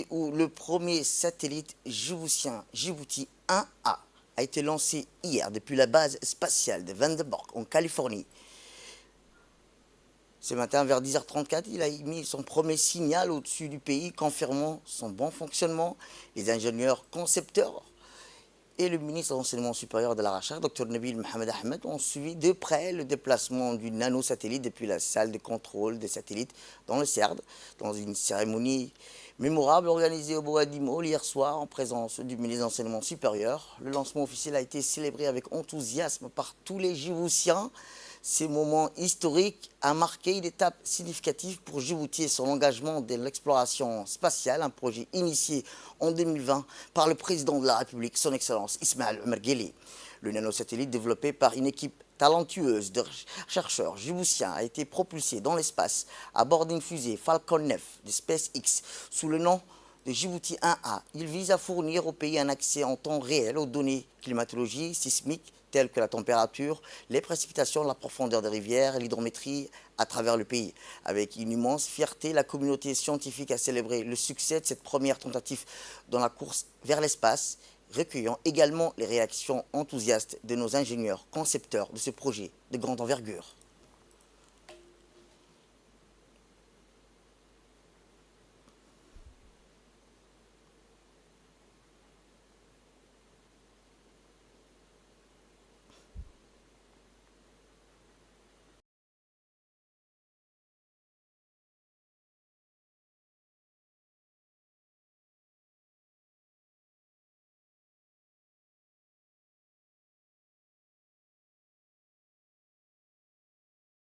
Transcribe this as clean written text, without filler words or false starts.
Où le premier satellite djiboutien Djibouti 1A a été lancé hier depuis la base spatiale de Vandenberg en Californie. Ce matin, vers 10h34, il a émis son premier signal au-dessus du pays, confirmant son bon fonctionnement. Les ingénieurs concepteurs et le ministre de l'Enseignement supérieur de la Recherche, Dr Nabil Mohamed Ahmed, ont suivi de près le déplacement du nanosatellite depuis la salle de contrôle des satellites dans le CERD, dans une cérémonie mémorable organisée au Boadimo hier soir en présence du ministre de l'Enseignement supérieur. Le lancement officiel a été célébré avec enthousiasme par tous les Djiboutiens. Ce moment historique a marqué une étape significative pour Djibouti et son engagement dans l'exploration spatiale, un projet initié en 2020 par le président de la République, son Excellence Ismaël Omar Guelleh. Le nanosatellite développé par une équipe talentueuse de chercheurs djiboutiens a été propulsé dans l'espace à bord d'une fusée Falcon 9 de SpaceX sous le nom de Djibouti 1A. Il vise à fournir au pays un accès en temps réel aux données climatologiques, sismiques, telles que la température, les précipitations, la profondeur des rivières et l'hydrométrie à travers le pays. Avec une immense fierté, la communauté scientifique a célébré le succès de cette première tentative dans la course vers l'espace, recueillant également les réactions enthousiastes de nos ingénieurs concepteurs de ce projet de grande envergure.